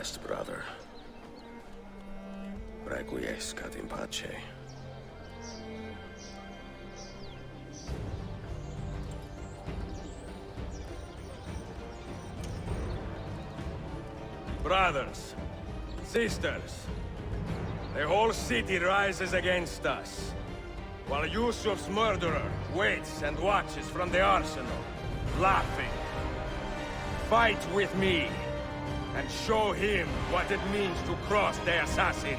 rest, brother. Requiescat in pace. Brothers, sisters, the whole city rises against us, while Yusuf's murderer waits and watches from the arsenal, laughing. Fight with me, and show him what it means to cross the assassins.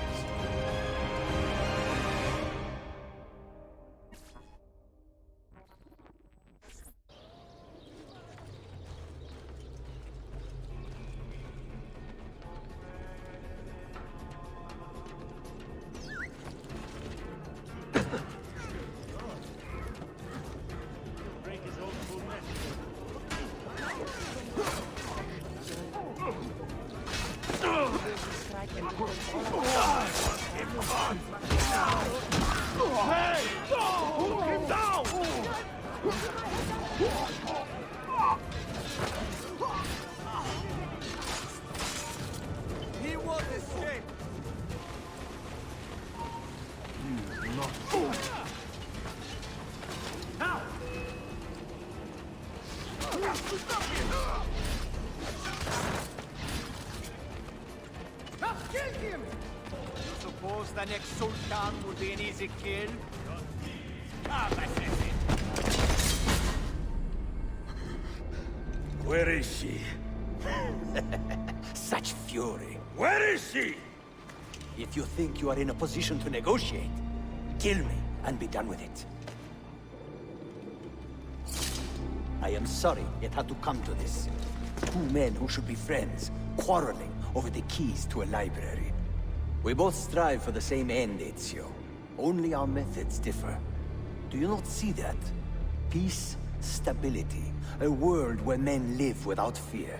He won't escape! Kill him! You suppose the next Sultan will be an easy kill? Where is she? Such fury. Where is she? If you think you are in a position to negotiate, kill me and be done with it. I am sorry it had to come to this. Two men who should be friends, quarreling over the keys to a library. We both strive for the same end, Ezio. Only our methods differ. Do you not see that? Peace, stability, a world where men live without fear.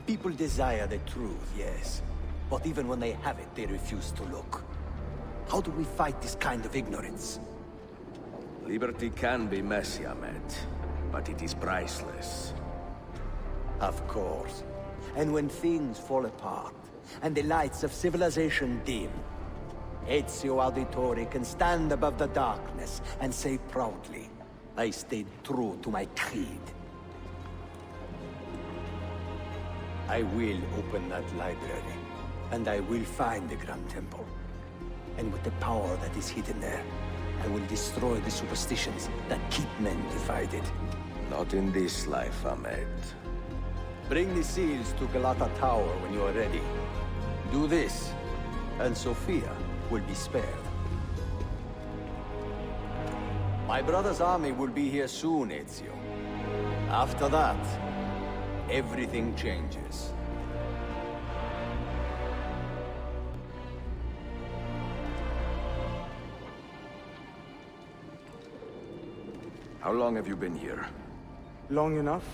People desire the truth, yes. But even when they have it, they refuse to look. How do we fight this kind of ignorance? Liberty can be messy, Ahmed, but it is priceless. Of course. And when things fall apart, and the lights of civilization dim, Ezio Auditore can stand above the darkness and say proudly, I stayed true to my creed. I will open that library, and I will find the Grand Temple. And with the power that is hidden there, I will destroy the superstitions that keep men divided. Not in this life, Ahmed. Bring the seals to Galata Tower when you are ready. Do this, and Sophia will be spared. My brother's army will be here soon, Ezio. After that, everything changes. How long have you been here? Long enough.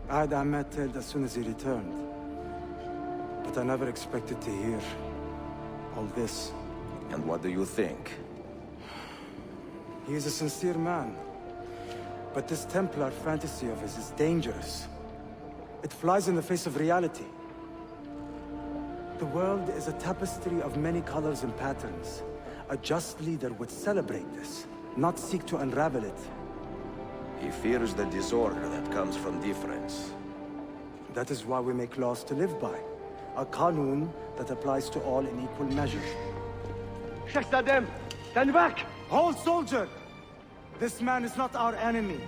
I had Ahmed killed as soon as he returned. But I never expected to hear all this. And what do you think? He is a sincere man. But this Templar fantasy of his is dangerous. It flies in the face of reality. The world is a tapestry of many colors and patterns. A just leader would celebrate this, not seek to unravel it. He fears the disorder that comes from difference. That is why we make laws to live by. A qanun that applies to all in equal measure. Shahzadem, stand back! Hold, soldier! This man is not our enemy.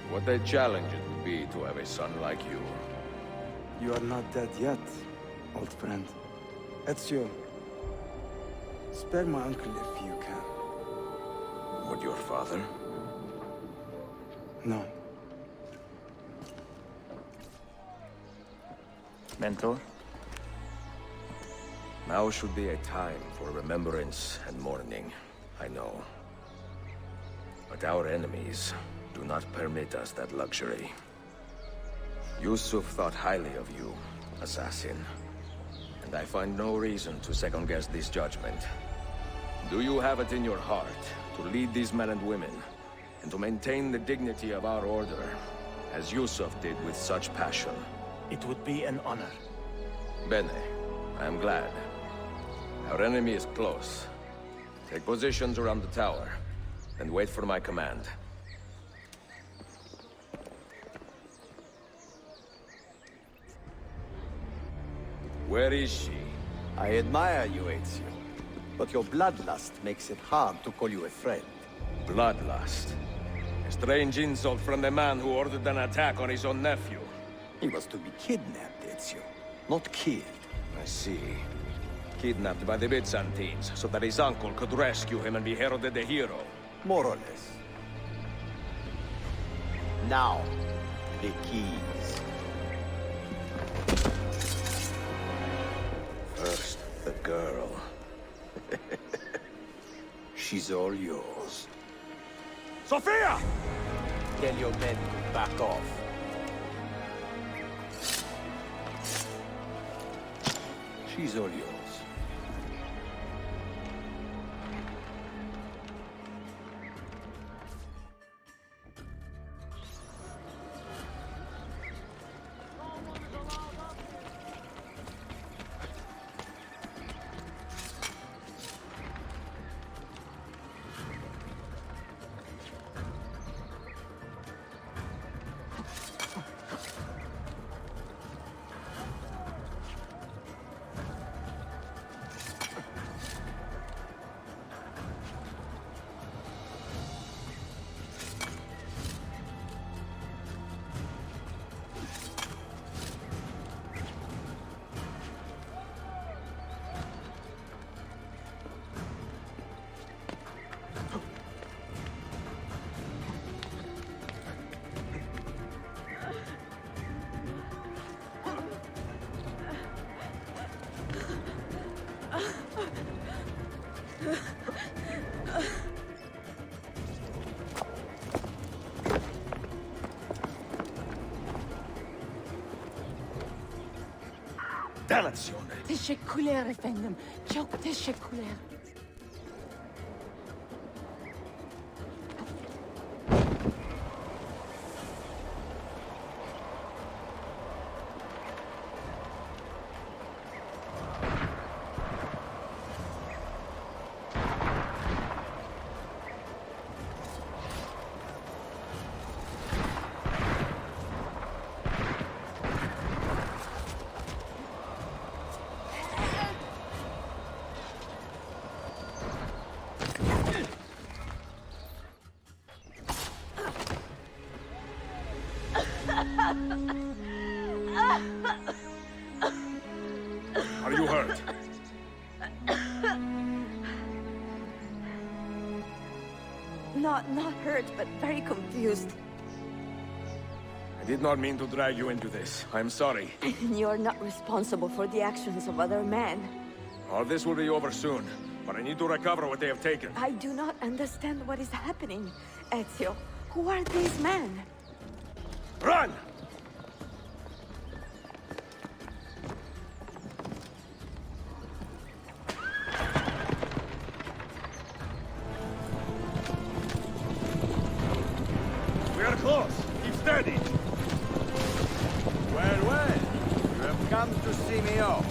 What a challenge it would be to have a son like you. You are not dead yet, old friend. Ezio, spare my uncle if you can. Would your father? No. Mentor? Now should be a time for remembrance and mourning, I know. But our enemies do not permit us that luxury. Yusuf thought highly of you, assassin. And I find no reason to second-guess this judgment. Do you have it in your heart to lead these men and women, and to maintain the dignity of our order, as Yusuf did with such passion? It would be an honor. Bene. I am glad. Our enemy is close. Take positions around the tower, and wait for my command. Where is she? I admire you, Ezio. But your bloodlust makes it hard to call you a friend. Bloodlust. A strange insult from the man who ordered an attack on his own nephew. He was to be kidnapped, Ezio, not killed. I see. Kidnapped by the Byzantines, so that his uncle could rescue him and be heralded a hero. More or less. Now, the keys. First, the girl. She's all yours. Sophia! Tell your men to back off. She's all yours. Dannazione! تشكلر efendim. Çok teşekkürler. Are you hurt? Not hurt, but very confused. I did not mean to drag you into this. I'm sorry. You're not responsible for the actions of other men. All this will be over soon, but I need to recover what they have taken. I do not understand what is happening. Ezio, who are these men? Run! We are close. Keep steady. Well, well. You have come to see me off.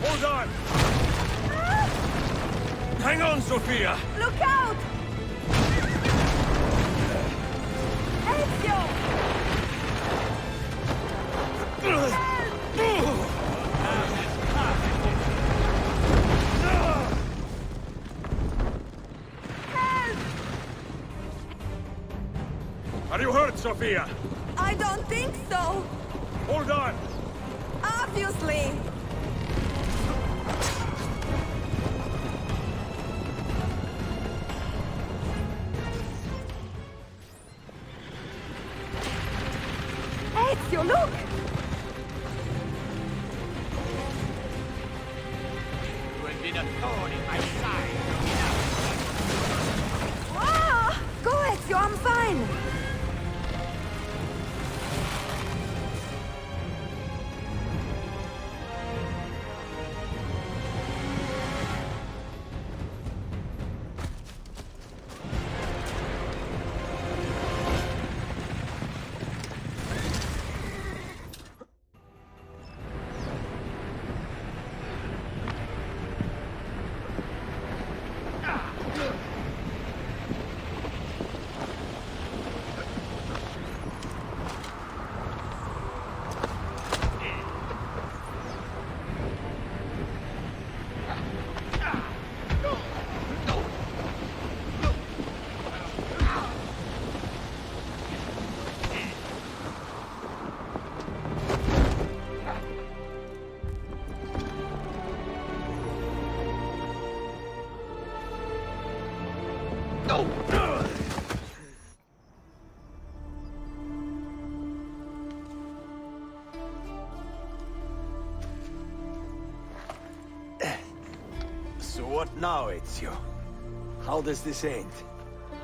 Hold on! Hang on, Sophia! Look out! Ezio! Are you hurt, Sophia? I don't think so. Hold on! Obviously. Ezio, look! You will be the thorn in my side. Ah! Go, Ezio, I'm fine. So what now, Ezio? How does this end?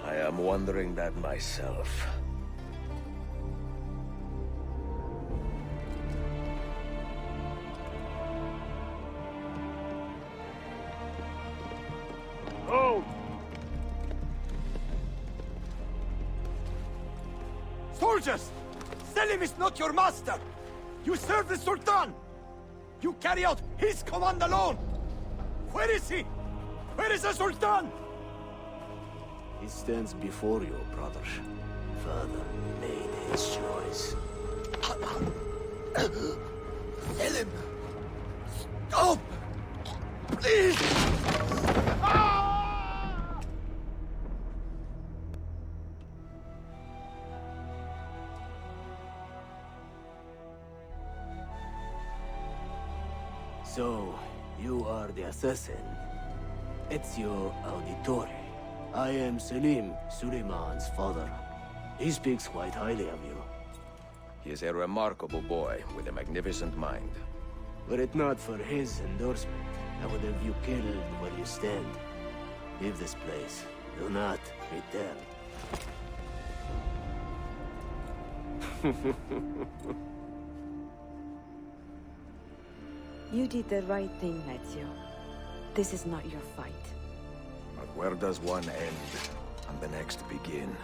I am wondering that myself. Soldiers! Selim is not your master! You serve the Sultan! You carry out his command alone! Where is he? Where is the Sultan? He stands before you, brother. Father made his choice. Selim! Stop! Please! So, you are the assassin. Ezio Auditore. I am Selim, Suleiman's father. He speaks quite highly of you. He is a remarkable boy with a magnificent mind. Were it not for his endorsement, I would have you killed where you stand. Leave this place. Do not return. You did the right thing, Ezio. This is not your fight. But where does one end and the next begin?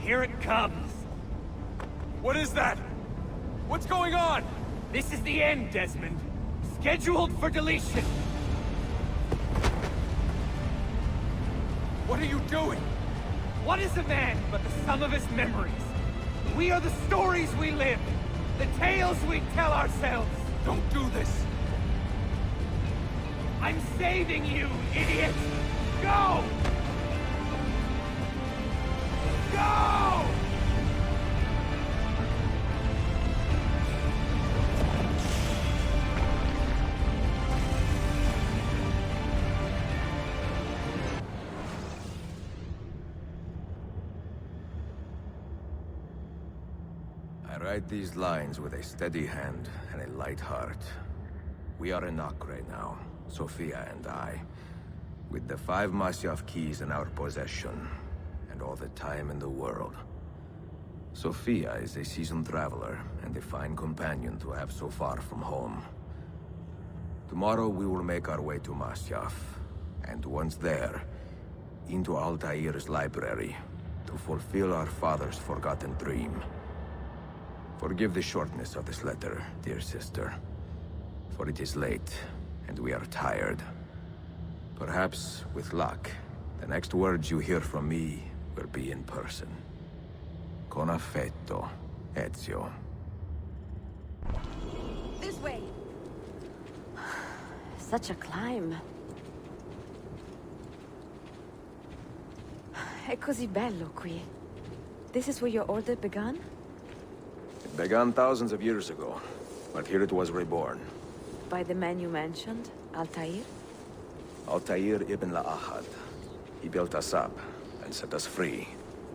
Here it comes! What is that? What's going on? This is the end, Desmond. Scheduled for deletion. What are you doing? What is a man but the sum of his memories? We are the stories we live, the tales we tell ourselves. Don't do this! I'm saving you, idiot! Go! Go! I write these lines with a steady hand and a light heart. We are in Acre now, Sophia and I, with the 5 Masyaf keys in our possession, and all the time in the world. Sophia is a seasoned traveler, and a fine companion to have so far from home. Tomorrow we will make our way to Masyaf, and once there, into ALTAИR's library, to fulfill our father's forgotten dream. Forgive the shortness of this letter, dear sister. For it is late, and we are tired. Perhaps, with luck, the next words you hear from me will be in person. Con affetto, Ezio. This way. Such a climb. È così bello qui. This is where your order began? It began thousands of years ago, but here it was reborn. By the man you mentioned, ALTAИR? ALTAIR ibn Ahad. He built us up and set us free.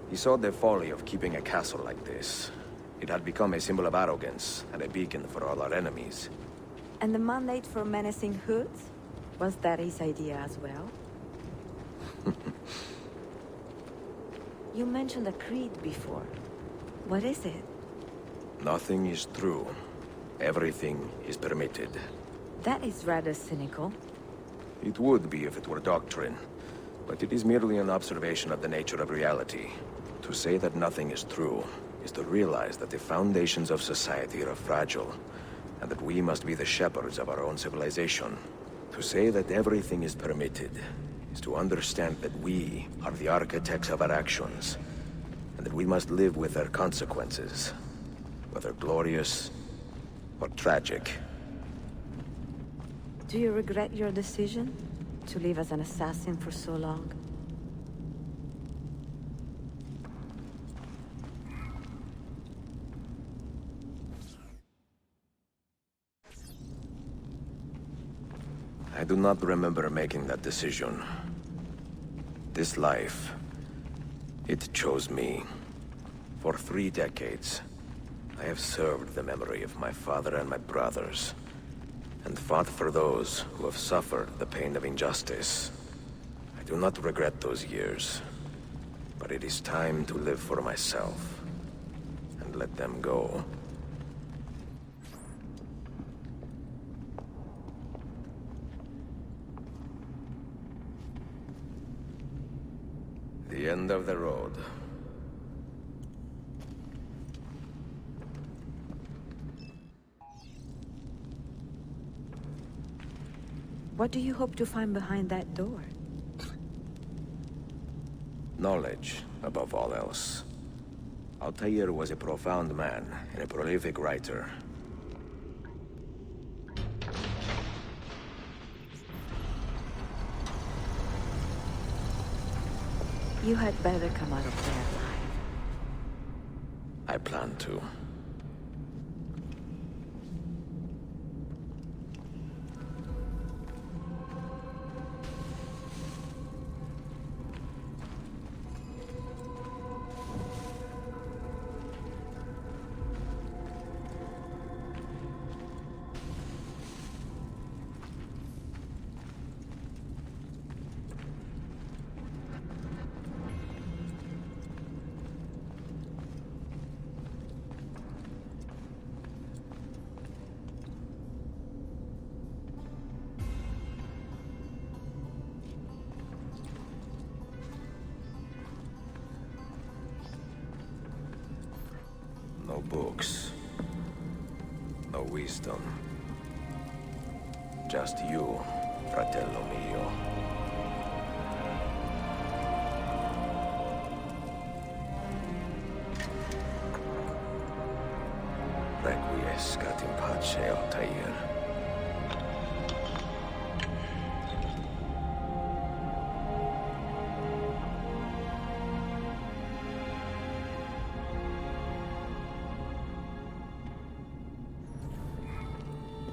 He saw the folly of keeping a castle like this. It had become a symbol of arrogance and a beacon for all our enemies. And the mandate for menacing hoods? Was that his idea as well? You mentioned a creed before. What is it? Nothing is true. Everything is permitted. That is rather cynical. It would be if it were doctrine, but it is merely an observation of the nature of reality. To say that nothing is true is to realize that the foundations of society are fragile, and that we must be the shepherds of our own civilization. To say that everything is permitted is to understand that we are the architects of our actions, and that we must live with their consequences, whether glorious or tragic. Do you regret your decision to live as an assassin for so long? I do not remember making that decision. This life, it chose me. For 3 decades, I have served the memory of my father and my brothers, and fought for those who have suffered the pain of injustice. I do not regret those years, but it is time to live for myself, and let them go. The end of the road. What do you hope to find behind that door? Knowledge, above all else. ALTAIR was a profound man and a prolific writer. You had better come out of there alive. I plan to. No books. No wisdom. Just you, fratello mio. Requiescat in pace, ALTAIR.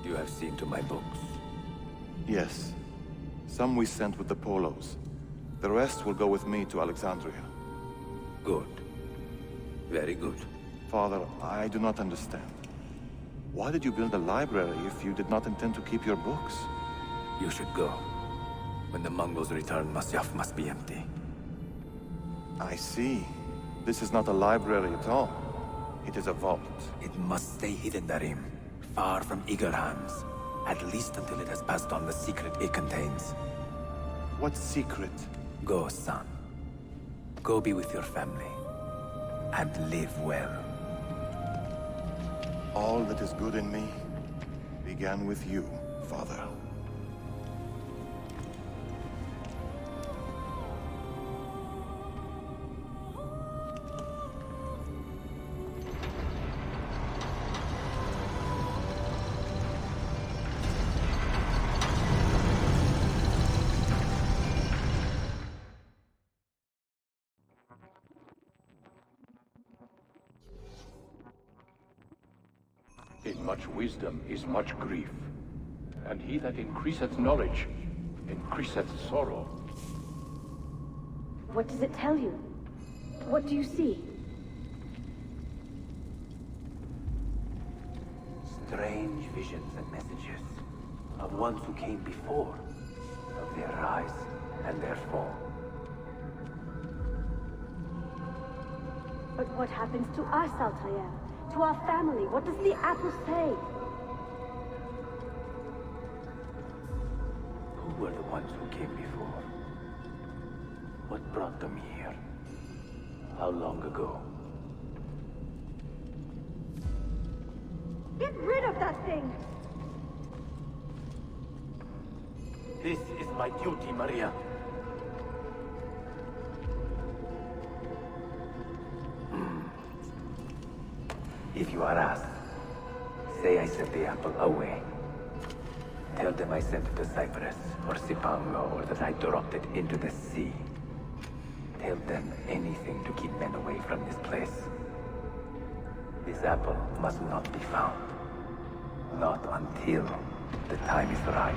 You have seen to my books. Yes. Some we sent with the Polos. The rest will go with me to Alexandria. Good. Very good. Father, I do not understand. Why did you build a library if you did not intend to keep your books? You should go. When the Mongols return, Masyaf must be empty. I see. This is not a library at all. It is a vault. It must stay hidden, Darim. Far from eager hands. At least until it has passed on the secret it contains. What secret? Go, son. Go be with your family. And live well. All that is good in me, began with you, Father. In much wisdom is much grief, and he that increaseth knowledge increaseth sorrow. What does it tell you? What do you see? Strange visions and messages of ones who came before, of their rise and their fall. But what happens to us, ALTAИR? To our family? What does the apple say? Who were the ones who came before? What brought them here? How long ago? Get rid of that thing! This is my duty, Maria. If you are asked, say I sent the apple away. Tell them I sent it to Cyprus or Cipango, or that I dropped it into the sea. Tell them anything to keep men away from this place. This apple must not be found. Not until the time is right.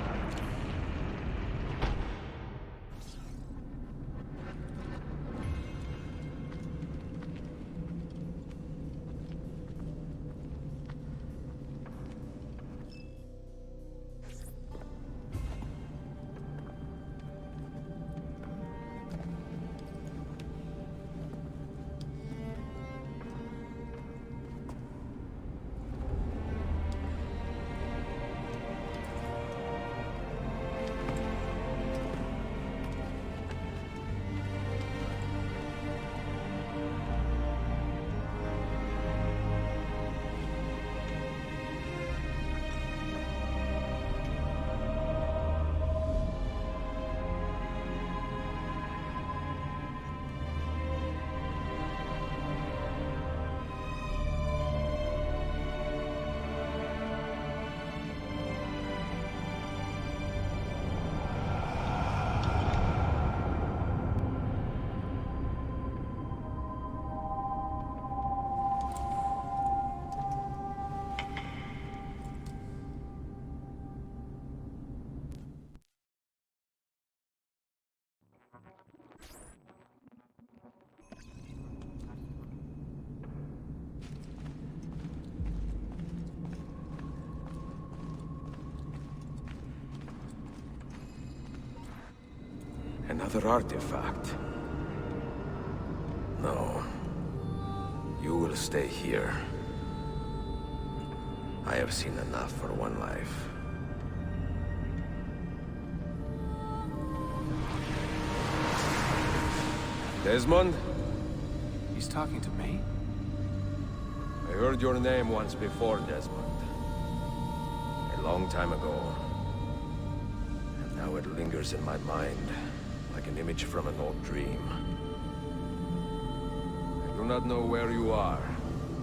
Another artifact. No. You will stay here. I have seen enough for one life. Desmond? He's talking to me? I heard your name once before, Desmond. A long time ago. And now it lingers in my mind, like an image from an old dream. I do not know where you are,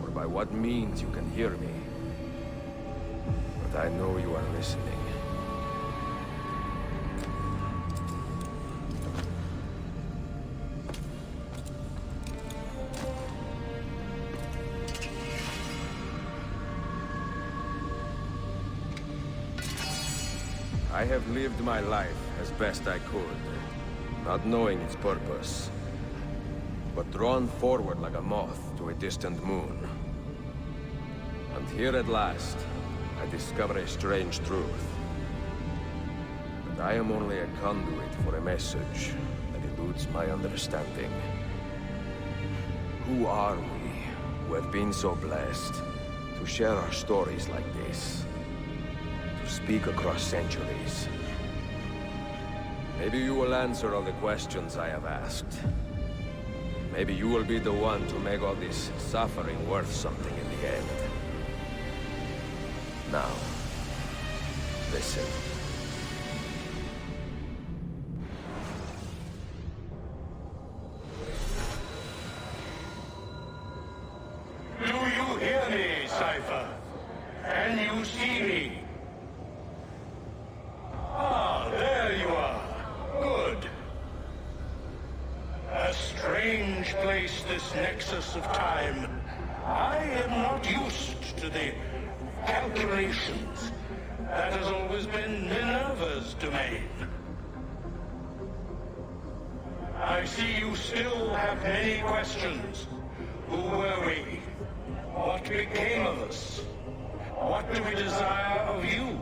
or by what means you can hear me. But I know you are listening. I have lived my life as best I could, not knowing its purpose, but drawn forward like a moth to a distant moon. And here at last, I discover a strange truth. That I am only a conduit for a message that eludes my understanding. Who are we, who have been so blessed, to share our stories like this? Speak across centuries. Maybe you will answer all the questions I have asked. Maybe you will be the one to make all this suffering worth something in the end. Now, Listen. Do you hear me, Cypher? Can you see me? Ah, there you are. Good. A strange place, this nexus of time. I am not used to the calculations. That has always been Minerva's domain. I see you still have many questions. Who were we? What became of us? What do we desire of you?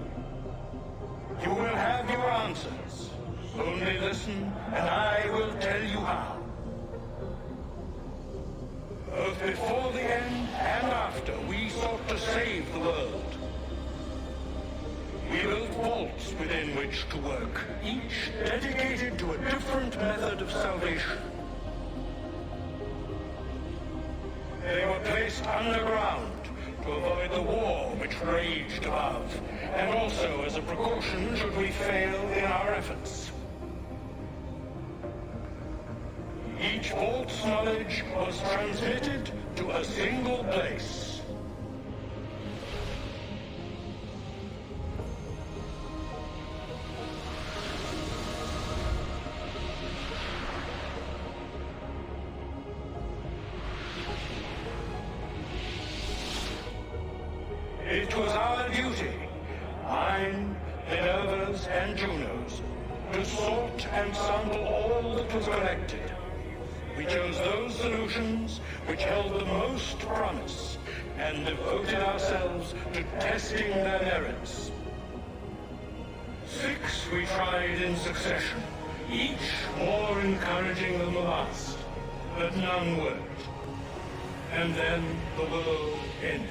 You will have your answers. Only listen, and I will tell you how. Both before the end and after, we sought to save the world. We built vaults within which to work, each dedicated to a different method of salvation. They were placed underground to avoid the war which raged above, and also as a precaution should we fail in our efforts. Each vault's knowledge was transmitted to a single place. It was our duty, mine, Minerva's, and Juno's, to sort and sample all that was collected. We chose those solutions which held the most promise, and devoted ourselves to testing their merits. 6 we tried in succession, each more encouraging than the last, but none worked. And then the world ended.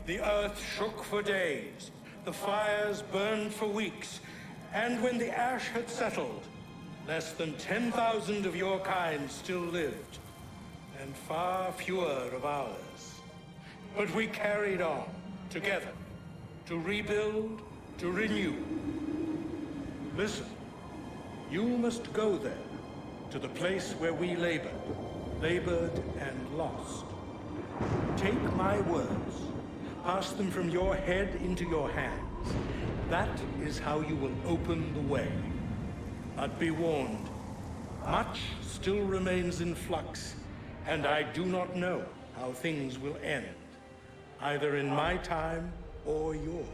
The earth shook for days, the fires burned for weeks, and when the ash had settled, less than 10,000 of your kind still lived, and far fewer of ours. But we carried on, together, to rebuild, to renew. Listen, you must go there, to the place where we labored and lost. Take my words. Pass them from your head into your hands. That is how you will open the way. But be warned, much still remains in flux, and I do not know how things will end, either in my time or yours.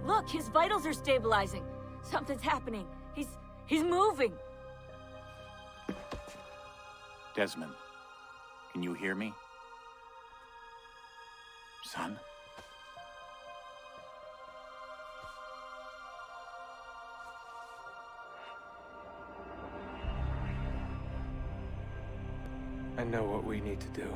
Look, his vitals are stabilizing. Something's happening. He's moving. Desmond, can you hear me? Son? I know what we need to do.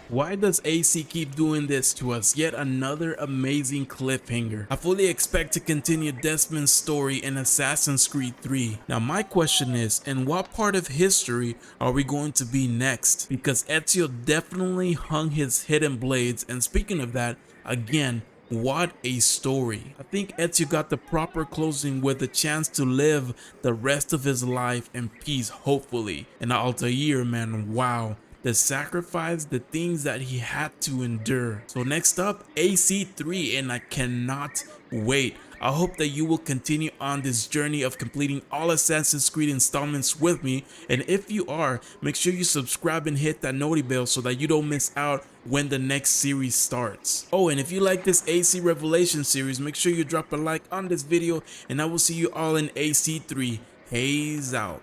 Why does AC keep doing this to us? Yet another amazing cliffhanger. I fully expect to continue Desmond's story in Assassin's Creed 3. Now my question is, in what part of history are we going to be next? Because Ezio definitely hung his hidden blades, and speaking of that, again, what a story. I think Ezio got the proper closing with the chance to live the rest of his life in peace, hopefully. And ALTAИR, man, wow. The sacrifice, the things that he had to endure. So next up, AC3, and I cannot wait. I hope that you will continue on this journey of completing all Assassin's Creed installments with me, and if you are, make sure you subscribe and hit that noti bell so that you don't miss out when the next series starts. Oh, and if you like this AC Revelation series, make sure you drop a like on this video, and I will see you all in AC3. Haze out.